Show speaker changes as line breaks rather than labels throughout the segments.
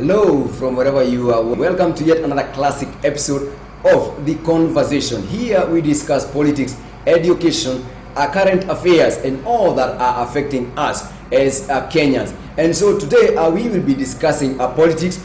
Hello from wherever you are. Welcome to yet another classic episode of The Conversation. Here we discuss politics, education, current affairs and all that are affecting us as Kenyans. And so today we will be discussing politics,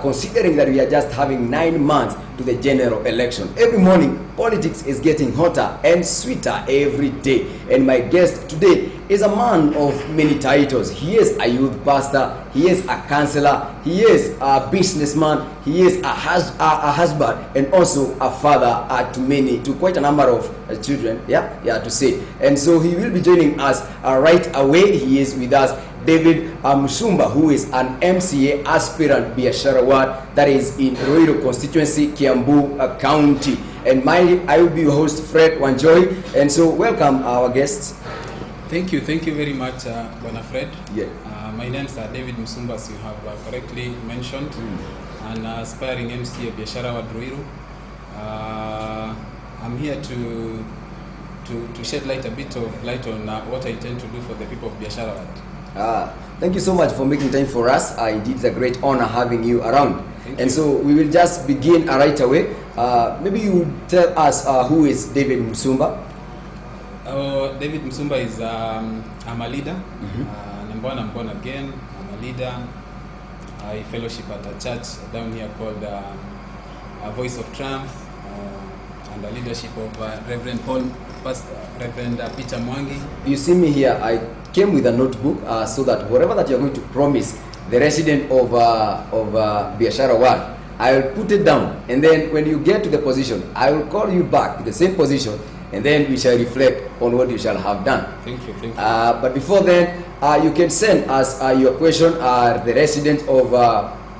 considering that we are just having 9 months to the general election. Every morning, politics is getting hotter and sweeter every day. And my guest today is a man of many titles. He is a youth pastor, he is a counselor, he is a businessman, he is a husband, and also a father to quite a number of children, to say. And so he will be joining us right away. He is with us, David Musumba, who is an MCA aspirant, Biashara ward, that is in Ruiru Constituency Kiambu County. And I will be your host, Fred Wanjoy. And so welcome our guests.
Thank you very much, Bona Fred.
Yeah.
My name is David Musumba, as you have correctly mentioned, an aspiring MCA Biashara ward Ruiru. I'm here to shed a bit of light on what I intend to do for the people of Biashara ward.
Thank you so much for making time for us. Indeed, it's a great honor having you around.
Thank
and
you.
So we will just begin right away. Maybe you would tell us who is David Musumba.
David Musumba is I'm a leader. I'm born again. I'm a leader. I fellowship at a church down here called a Voice of Triumph, and the leadership of Reverend Peter Mwangi.
You see me here. I came with a notebook so that whatever that you're going to promise the resident of Biashara ward, I will put it down, and then when you get to the position, I will call you back to the same position, and then we shall reflect on what you shall have done.
Thank you.
But before then, you can send us your question, the resident of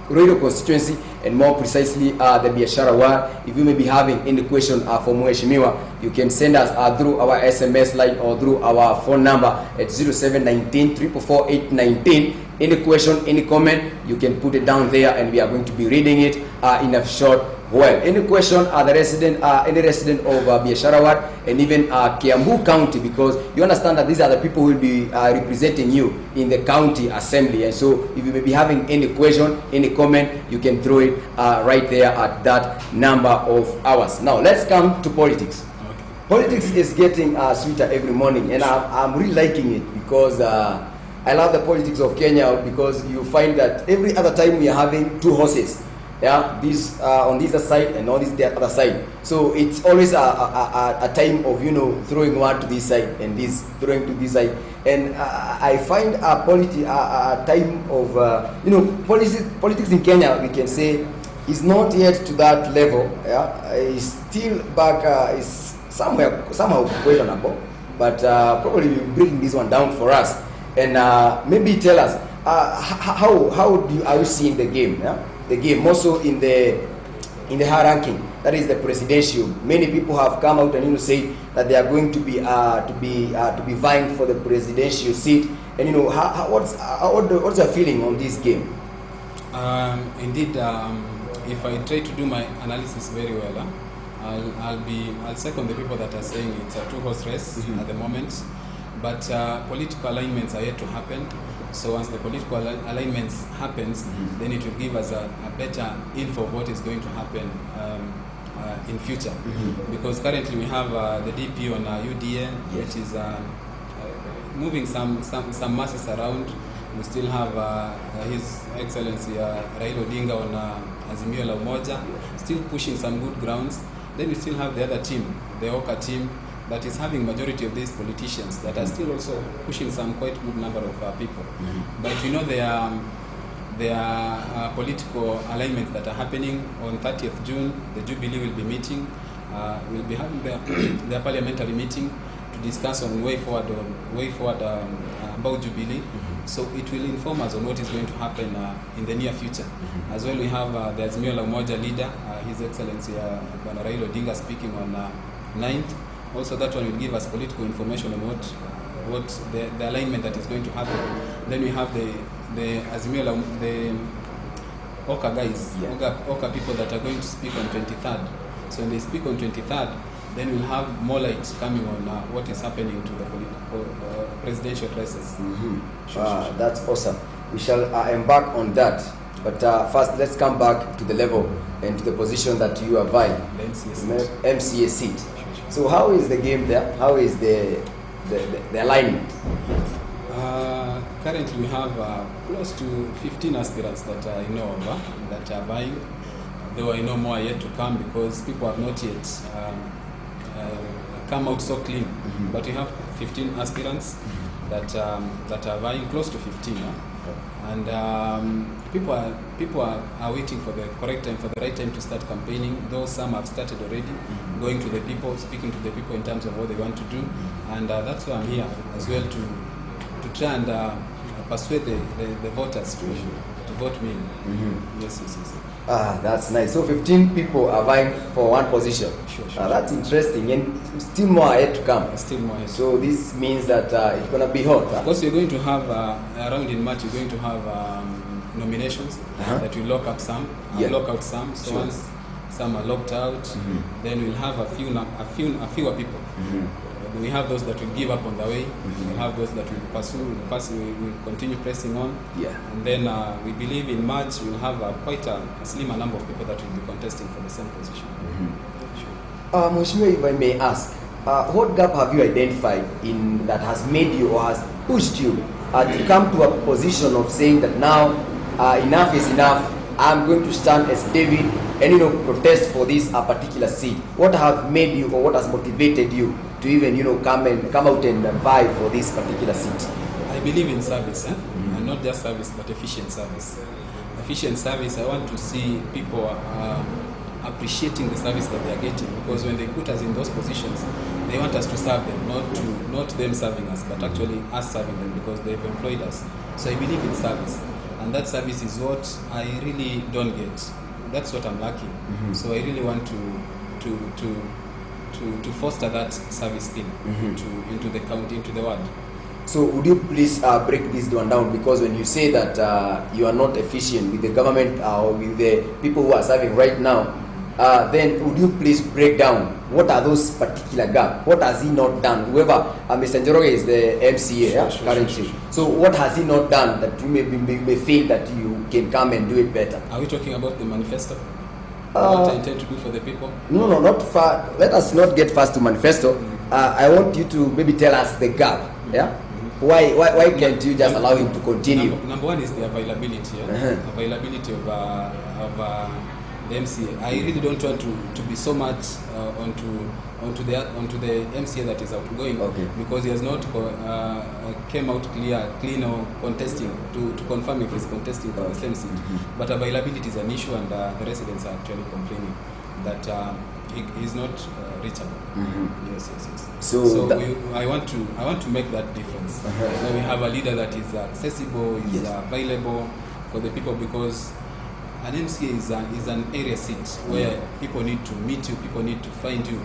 Ruiru Constituency, and more precisely the Biashara ward. If you may be having any question for Mheshimiwa, you can send us through our SMS line or through our phone number at 0719 344 819. Any question, any comment, you can put it down there, and we are going to be reading it in a short while. Any question, any resident of Biashara ward and even Kiambu County, because you understand that these are the people who will be representing you in the county assembly. And so if you may be having any question, any comment, you can throw it right there at that number of hours. Now let's come to politics.
Okay.
Politics is getting sweeter every morning, and I'm really liking it because I love the politics of Kenya, because you find that every other time we are having two horses. This on this side and on this the other side. So it's always a time of throwing one to this side and this throwing to this side. And I find a time of politics in Kenya, we can say, is not yet to that level. It's still back. Is somehow questionable, but probably we'll bring this one down for us. And maybe tell us how are you seeing the game? The game more so in the high ranking, that is the presidential. Many people have come out and say that they are going to be vying for the presidential seat. And what's your feeling on this game?
Indeed, if I try to do my analysis very well, I'll second the people that are saying it's a two-horse race at the moment. But political alignments are yet to happen. So once the political alignments happens, then it will give us a better info of what is going to happen in future. Because currently we have the DP on UDA, which is moving some masses around. We still have His Excellency Ruiru Odinga on Azimio la Umoja, still pushing some good grounds. Then we still have the other team, the Oka team, that is having majority of these politicians that are still also pushing some quite good number of people. But we know there are political alignments that are happening. On 30th June, the Jubilee will be meeting, will be having their parliamentary meeting discuss on way forward about Jubilee. So it will inform us on what is going to happen in the near future. As well, we have the Azimio la Umoja leader, His Excellency Bwana Ruiru Odinga, speaking on 9th. Also, that one will give us political information on what the alignment that is going to happen. Then we have the Azimio the Oka guys, Oka people that are going to speak on 23rd. So when they speak on 23rd, then we'll have more light coming on what is happening to the presidential races.
Sure. That's awesome. We shall embark on that. But first, let's come back to the level and to the position that you are vying.
The
MCA seat. So how is the game there? How is the alignment?
Currently, we have close to 15 aspirants that I know of that are vying. Though I know more are yet to come because people have not yet come out so clean. But we have 15 aspirants that are vying, close to 15. And people are waiting for the correct time, for the right time to start campaigning. Though some have started already, going to the people, speaking to the people in terms of what they want to do. And that's why I'm here as well, to try and persuade the voters to vote me. Yes.
That's nice. So 15 people are vying for one position.
Sure.
That's interesting, and still more are yet to come.
Still more. Yes.
So this means that it's gonna be hot.
Of course, you're going to have around in March. You're going to have nominations that will lock up some, lock out some. So once some are locked out, then we'll have a fewer people. We have those that will give up on the way. We have those that will pursue. We will continue pressing on. And then we believe in March we'll have quite a slimmer number of people that will be contesting for the same position.
Mheshimiwa, if I may ask, what gap have you identified in that has made you or has pushed you to come to a position of saying that now enough is enough? I'm going to stand as David and protest for this particular seat. What have made you, or what has motivated you to even come out and vie for this particular seat?
I believe in service, and not just service, but efficient service. Efficient service. I want to see people appreciating the service that they are getting, because when they put us in those positions, they want us to serve them, not them serving us, but actually us serving them, because they've employed us. So I believe in service, and that service is what I really don't get. That's what I'm lacking. So I really want to foster that service thing into the county, into the world.
So would you please break this one down, because when you say that you are not efficient with the government or with the people who are serving right now, then would you please break down what are those particular gaps? What has he not done? Whoever, Mr. Njoroge is the MCA currently. Sure. So what has he not done that you may feel that you can come and do it better?
Are we talking about the manifesto? What I intend to do for the people?
No, not far. Let us not get fast to manifesto. I want you to maybe tell us the gap. Why can't you just allow him to continue?
Number one is the availability. Availability of the MCA. I really don't want to be so much onto the MCA that is outgoing, because he has not came out clean or contesting to confirm if he's contesting for the same seat. But availability is an issue, and the residents are actually complaining that he is not reachable. Yes. So I want to make that difference. So we have a leader that is accessible, is available for the people, because an MCA is an area seat where people need to meet you, people need to find you.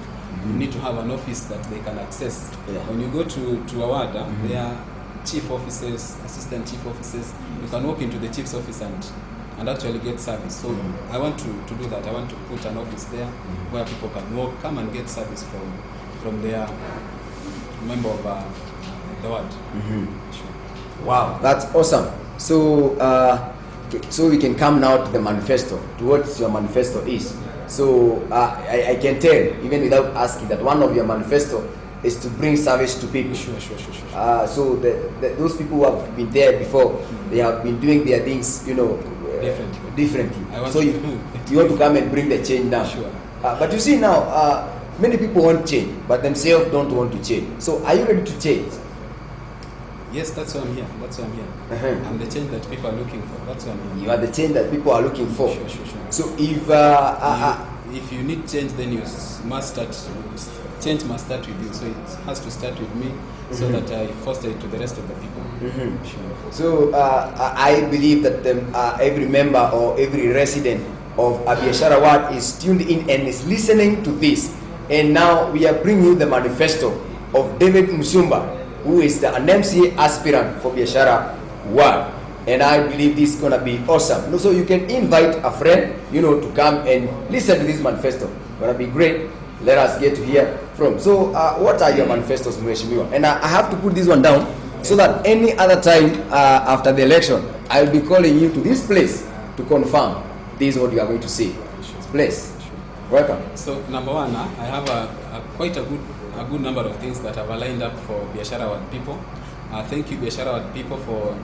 You need to have an office that they can access. When you go to a ward, there are chief offices, assistant chief offices. You can walk into the chief's office and actually get service. So I want to do that. I want to put an office there where people can come and get service from their member of the ward.
Wow, that's awesome. So we can come now to the manifesto, to what your manifesto is. So I can tell, even without asking, that one of your manifesto is to bring service to people.
Sure.
So those people who have been there before, they have been doing their things, differently. So you want to come and bring the change now.
Sure.
But you see now, many people want change, but themselves don't want to change. So are you ready to change?
Yes, that's why I'm here. I'm the change that people are looking for. That's why I'm here.
You are the change that people are looking for.
Sure.
So if
if you need change, then you must start. Change must start with you. So it has to start with me, so that I foster it to the rest of the people. Sure.
So I believe that every member or every resident of Biashara ward is tuned in and is listening to this. And now we are bringing you the manifesto of David Musumba, who is an MCA aspirant for Biashara ward. And I believe this is going to be awesome. So you can invite a friend, to come and listen to this manifesto. It's going to be great. Let us get to hear from. So what are your manifestos, Mheshimiwa? And I have to put this one down so that any other time after the election, I'll be calling you to this place to confirm this is what you are going to say. Please. Welcome.
So number one, I have quite a good number of things that have lined up for Biashara ward people. Thank you, Biashara ward people, for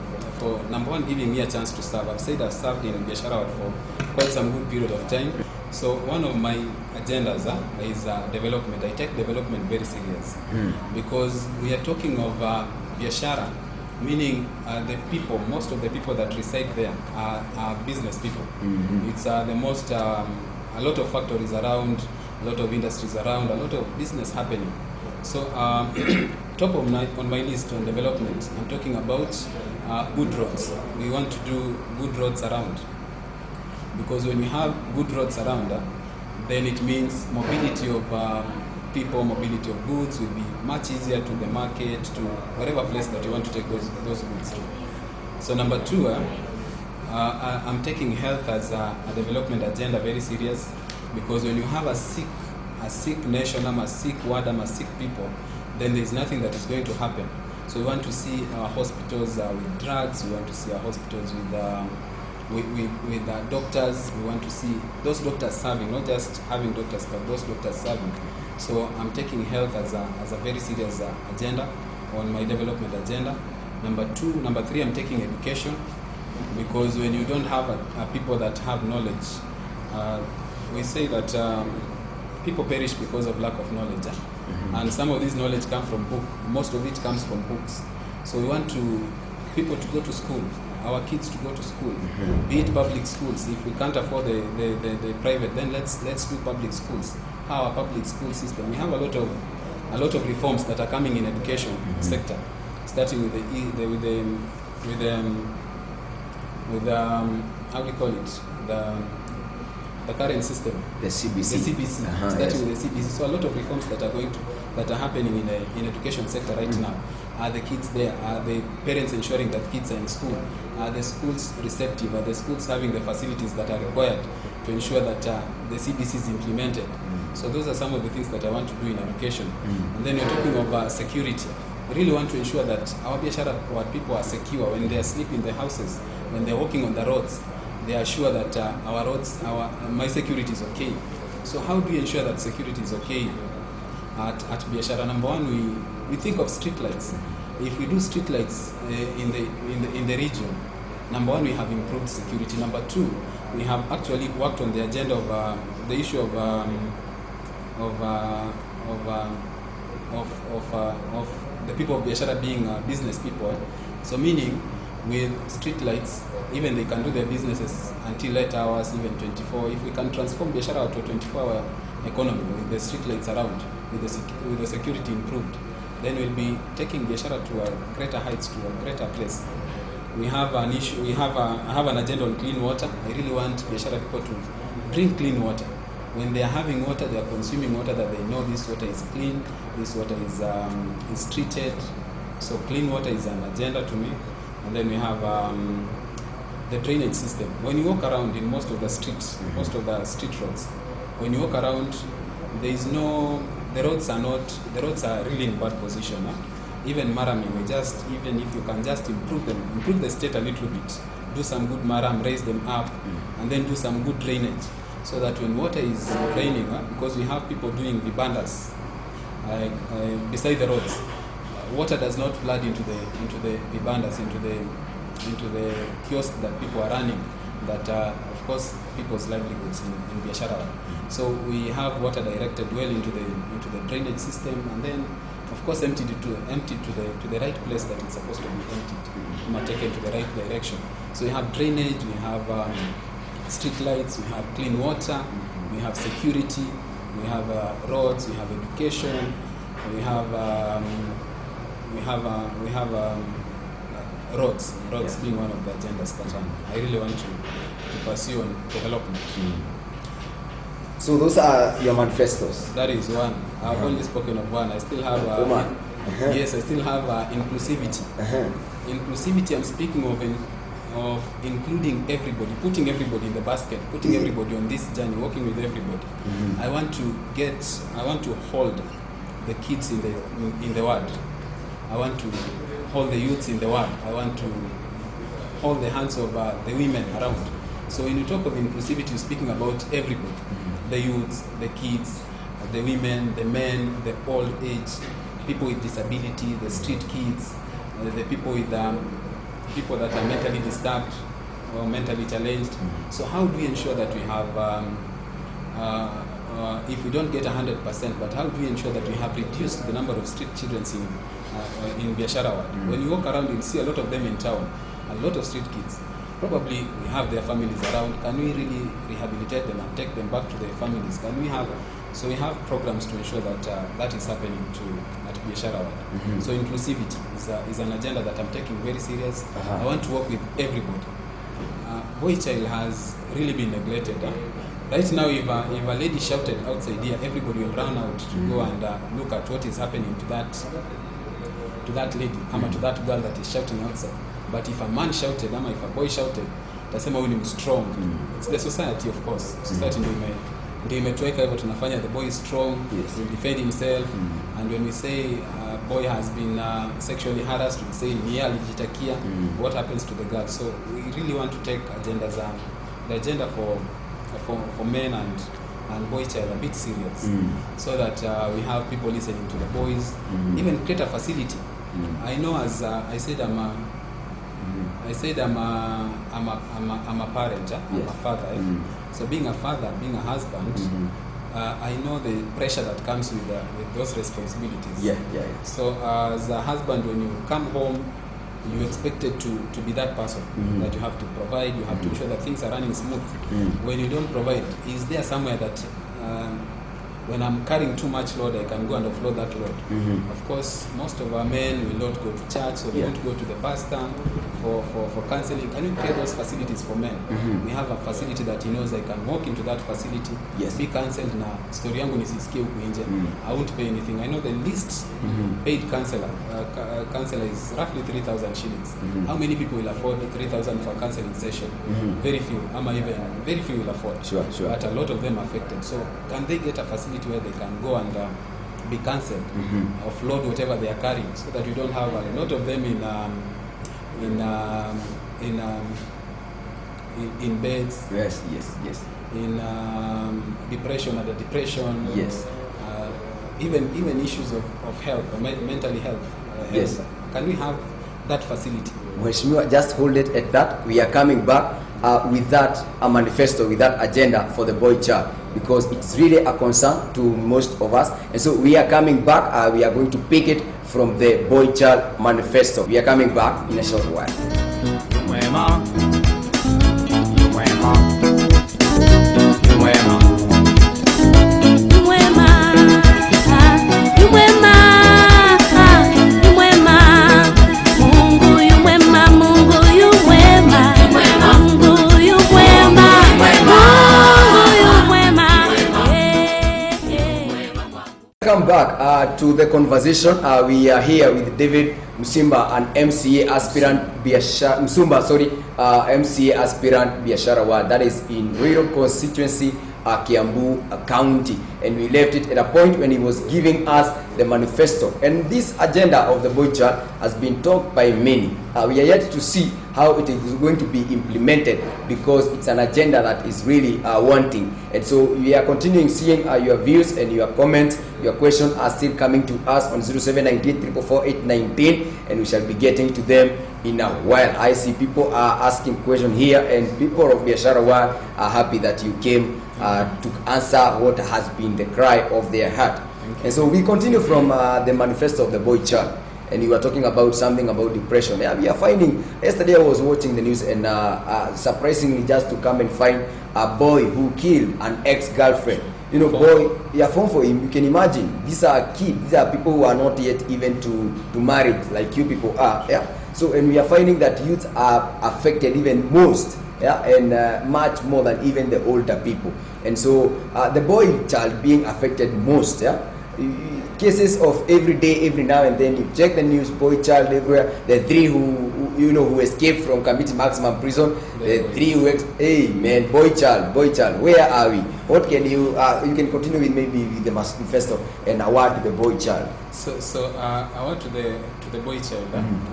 number one, giving me a chance to serve. I've said I've served in Biashara ward for quite some good period of time. So one of my agendas is development. I take development very serious because we are talking of Biashara, meaning the people, most of the people that reside there are business people. It's the most, a lot of factories around, a lot of industries around, a lot of business happening. So top of on my list on development, I'm talking about good roads. We want to do good roads around, because when we have good roads around, then it means mobility of people, mobility of goods will be much easier to the market, to whatever place that you want to take those goods to. So number two, I'm taking health as a development agenda very serious, because when you have a sick nation, a sick world, a sick people, then there is nothing that is going to happen. So we want to see our hospitals with drugs. We want to see our hospitals with doctors. We want to see those doctors serving, not just having doctors, but those doctors serving. So I'm taking health as a very serious agenda on my development agenda. Number three, I'm taking education, because when you don't have people that have knowledge, we say that people perish because of lack of knowledge. And some of this knowledge comes from books. Most of it comes from books. So we want people to go to school, our kids to go to school, be it public schools. If we can't afford the private, then let's do public schools. Our public school system, we have a lot of reforms that are coming in education sector, starting with how do you call it, the current system,
the CBC,
starting with the CBC. So a lot of reforms that are happening in education sector right now. Are the kids there? Are the parents ensuring that kids are in school? Are the schools receptive? Are the schools having the facilities that are required to ensure that the CBC is implemented? So those are some of the things that I want to do in education. And then we're talking of security. We really want to ensure that our Biashara people are secure when they are sleeping in their houses, when they're walking on the roads. They are sure that our roads, my security is okay. So how do we ensure that security is okay at Biashara? Number one, we think of street lights. If we do street lights in the region, number one, we have improved security. Number two, we have actually worked on the agenda of the issue of the people of Biashara being business people. So meaning, with street lights, even they can do their businesses until late hours, even 24. If we can transform Biashara to a 24-hour economy with the street lights around, with the security improved, then we'll be taking Biashara to a greater heights, to a greater place. We have an issue. I have an agenda on clean water. I really want Biashara people to drink clean water. When they are having water, they are consuming water that they know this water is clean, this water is treated. So clean water is an agenda to me. And then we have the drainage system. When you walk around in most of the streets, most of the street roads, when you walk around, the roads are really in bad position. Even maraming, even if you can just improve the state a little bit, do some good maram, raise them up, and then do some good drainage, so that when water is raining, because we have people doing vibandas beside the roads, water does not flood into the vibandas, into the kiosks that people are running, that of course people's livelihoods in Biashara. So we have water directed well into the drainage system, and then of course emptied to the right place that it's supposed to be emptied, taken to the right direction. So we have drainage, we have street lights, we have clean water, we have security, we have roads, we have education, we have roads being one of the agendas that I really want to pursue on development.
So those are your manifestos?
That is one. I've only spoken of one. I still have yes, I still have inclusivity. Inclusivity, I'm speaking of including everybody, putting everybody in the basket, putting everybody on this journey, working with everybody. I want to hold the kids in the world. I want to hold the youths in the world. I want to hold the hands of the women around. So when you talk of inclusivity, you're speaking about everybody. The youths, the kids, the women, the men, the old age, people with disability, the street kids, the people with people that are mentally disturbed or mentally challenged. So how do we ensure that we have, if we don't get 100%, but how do we ensure that we have reduced the number of street children in Biashara? When you walk around, you'll see a lot of them in town, a lot of street kids. Probably we have their families around. Can we really rehabilitate them and take them back to their families? Can we have, so we have programs to ensure that that is happening at Biashara. So inclusivity is an agenda that I'm taking very serious. I want to work with everybody. Boy child has really been neglected. Right now, if a lady shouted outside here, everybody will run out to go and look at what is happening to that lady, to that girl that is shouting outside. But if a man shouted, if a boy shouted, tasema huyu ni strong. It's the society, of course. Society ndio imetuweka hivyo, tunafanya the boy is strong, he will defend himself. And when we say a boy has been sexually harassed, we say ni alijitakia. What happens to the girl? So we really want to take the agenda for men and boy child a bit serious, so that we have people listening to the boys, even create a facility. I know, as I said, I'm a parent, I'm a father. So being a father, being a husband, I know the pressure that comes with those responsibilities. So as a husband, when you come home, you're expected to be that person that you have to provide, you have to ensure that things are running smooth. When you don't provide, is there somewhere that when I'm carrying too much load, I can go and offload that load? Of course, most of our men will not go to church, so they don't go to the pastor for counseling. Can you create those facilities for men? We have a facility that he knows I can walk into that facility, be counseled na story yangu nisisikie huku nje. I won't pay anything. I know the least paid counselor is roughly 3,000 shillings. How many people will afford 3,000 for a counseling session? Very few. Very few will afford.
Sure.
But a lot of them are affected. So can they get a facility where they can go and be cancelled, offload whatever they are carrying, so that we don't have a lot of them in beds.
Yes.
In depression, under depression.
Yes.
Even issues of health, mentally health.
Yes.
Can we have that facility?
Mheshimiwa, just hold it at that. We are coming back with that manifesto, with that agenda for the boy child, because it's really a concern to most of us. And so we are coming back. We are going to pick it from the boy child manifesto. We are coming back in a short while. Welcome back to the conversation. We are here with David Musumba, an MCA aspirant MCA aspirant Biashara, that is in Ruiru Constituency Kiambu County, and we left it at a point when he was giving us the manifesto. And this agenda of the boy child has been talked by many. We are yet to see how it is going to be implemented, because it's an agenda that is really wanting. And so we are continuing seeing your views and your comments. Your questions are still coming to us on 0798 44819, and we shall be getting to them in a while. I see people are asking questions here, and people of Biashara are happy that you came to answer what has been the cry of their heart. And so we continue from the manifesto of the boy child. and you were talking about something about depression. Yeah, we are finding. Yesterday I was watching the news, and surprisingly, just to come and find a boy who killed an ex-girlfriend. You know, boy, yeah, phone for him. You can imagine. These are kids. These are people who are not yet even to marriage, like you people are. Yeah. So, and we are finding that youths are affected even most. Yeah, and much more than even the older people. And so, the boy child being affected most. Yeah. Cases of every day, every now and then, you check the news, boy child everywhere. The three who escaped from committing maximum prison, the three who hey man, boy child, where are we? What can you can continue with maybe with the manifesto and award to the boy child.
So award to the boy child.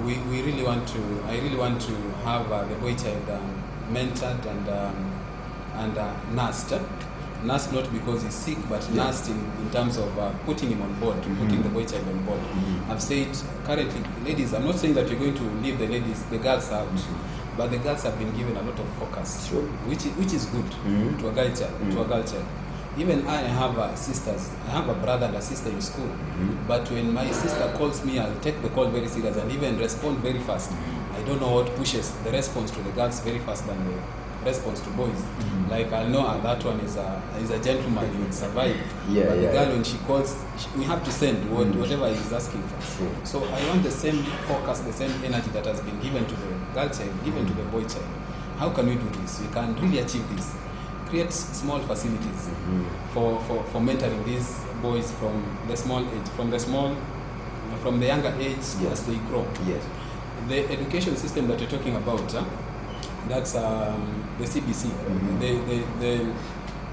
We really want to. I really want to have the boy child mentored and nursed. Nursed not because he's sick, but nursed in terms of putting him on board, putting the boy child on board. I've said currently, ladies, I'm not saying that you're going to leave the girls out, but the girls have been given a lot of focus, which is good to a girl child. Even I have sisters. I have a brother and a sister in school, but when my sister calls me, I'll take the call very serious and even respond very fast. I don't know what pushes the response to the girls very fast than the response to boys. Like I know that one is a gentleman, he would survive. But the girl, when she calls, we have to send whatever he's asking for. So I want the same focus, the same energy that has been given to the girl child, given to the boy child. How can we do this? We can really achieve this. Create small facilities for mentoring these boys from the small age, from the younger age as they grow. The education system that you're talking about, that's the CBC.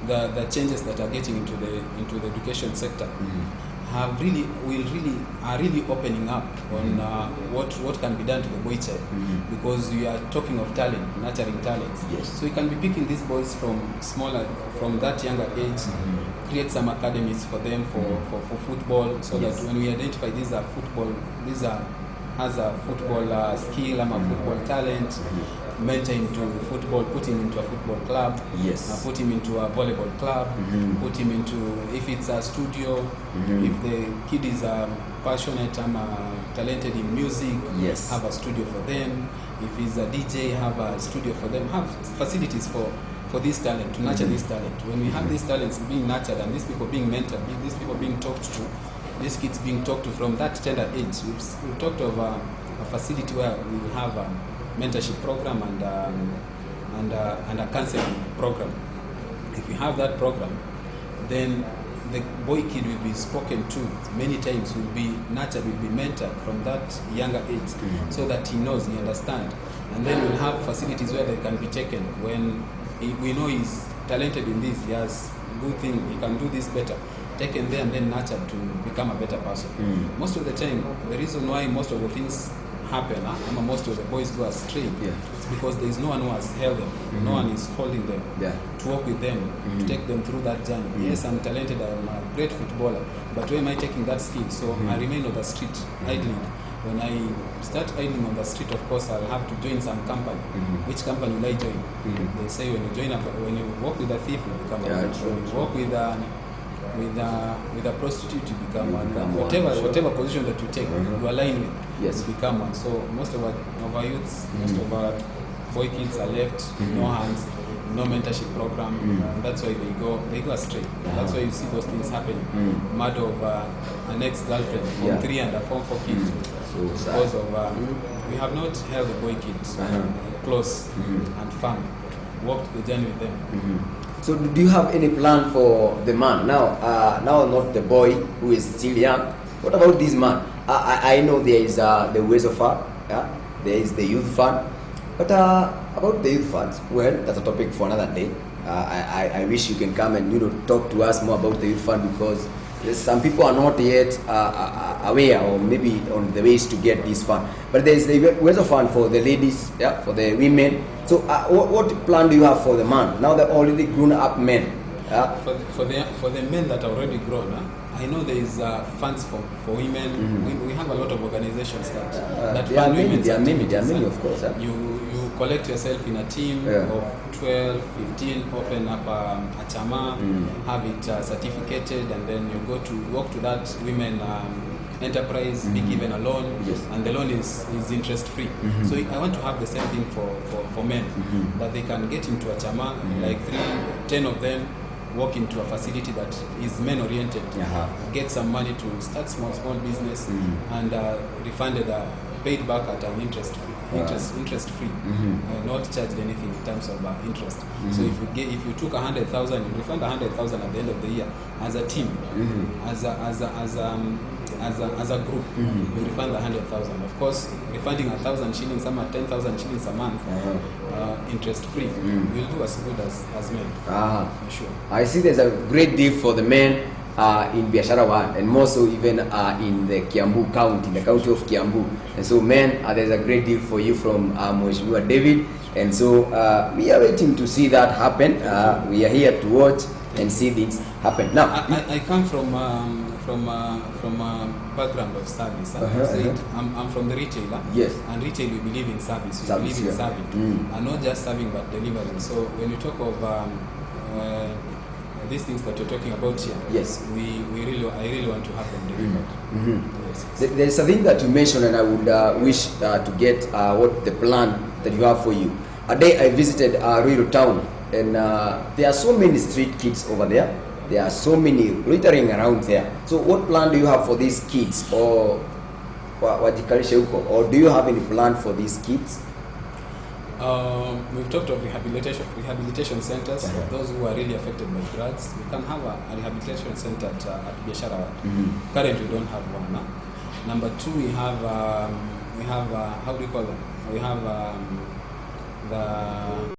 The changes that are getting into the education sector are really opening up on what can be done to the boy child, because we are talking of talent, nurturing talents. So we can be picking these boys from that younger age, create some academies for them for football, so that when we identify these are has a football skill, a football talent, mentor him to football, put him into a football club, put him into a volleyball club, put him into, if it's a studio, if the kid is passionate and talented in music, have a studio for them. If he's a DJ, have a studio for them. Have facilities for this talent, to nurture this talent. When we have these talents being nurtured and these people being mentored, these people being talked to, these kids being talked to from that tender age, we've talked of a facility where we will have a mentorship program and a counseling program. If we have that program, then the boy kid will be spoken to many times, will be nurtured, will be mentored from that younger age, so that he knows, he understands. And then we'll have facilities where they can be taken when we know he's talented in this, he has good thing, he can do this better. Taken there and then nurtured to become a better person. Most of the time, the reason why most of the things happen, most of the boys go astray, it's because there is no one who has held them, no one is holding them, to work with them, to take them through that journey. Yes, I'm talented, I'm a great footballer, but where am I taking that skill? So I remain on the street, idling. When I start idling on the street, of course, I'll have to join some company. Which company will I join? They say when you work with a thief, you become a thief. When you work with a prostitute, you become one. Whatever position that you take, you align with, you become one. So most of our youths, most of our boy kids are left, no hands, no mentorship program. And that's why they go astray. That's why you see those things happening. Murder of an ex-girlfriend, Form 3 and a Form 4 kid. Because of we have not held the boy kids close and firm, walked the journey with them.
So do you have any plan for the man now? Now not the boy who is still young. What about this man? I know there is the Ruiru Fund, there is the youth fund. But about the youth funds, well, that's a topic for another day. I wish you can come and talk to us more about the youth fund, because some people are not yet aware, or maybe on the ways to get this fund. But there is the Ruiru Fund for the ladies, for the women. So what plan do you have for the man? Now they're already grown up men.
For the men that are already grown, I know there is funds for women. We have a lot of organizations that fund women.
There are many, of course.
You collect yourself in a team of 12, 15, open up a chama, have it certificated, and then you go to work to that women enterprise, be given a loan, and the loan is interest free. So I want to have the same thing for men, that they can get into a chama, like 10 of them walk into a facility that is men oriented, get some money to start small business, and refunded, paid back at an interest free, not charged anything in terms of interest. So if you took 100,000, you refund 100,000 at the end of the year as a team, as a group, we refund 100,000. Of course, refunding 1,000 shillings, some 10,000 shillings a month, interest free, will do as good as men. Sure.
I see there's a great deal for the men in Biashara 1, and more so even in the Kiambu County, in the county of Kiambu. And so, men, there's a great deal for you from Mheshimiwa David. And so, we are waiting to see that happen. We are here to watch and see things happen. Now,
I come from a background of service. I'm from the retailer.
Yes.
And retail, we believe in service. We believe in serving, and not just serving but delivering. So when you talk of these things that you're talking about here,
yes,
I really want to have them delivered. Yes.
There's a thing that you mentioned, and I would wish to get what the plan that you have for you. A day I visited Ruiru town, and there are so many street kids over there. There are so many loitering around there. So what plan do you have for these kids, or do you have any plan for these kids?
We've talked of rehabilitation centers for those who are really affected by drugs. We can have a rehabilitation center at Biashara. Currently, we don't have one. Number two, we have how do you call them? We have the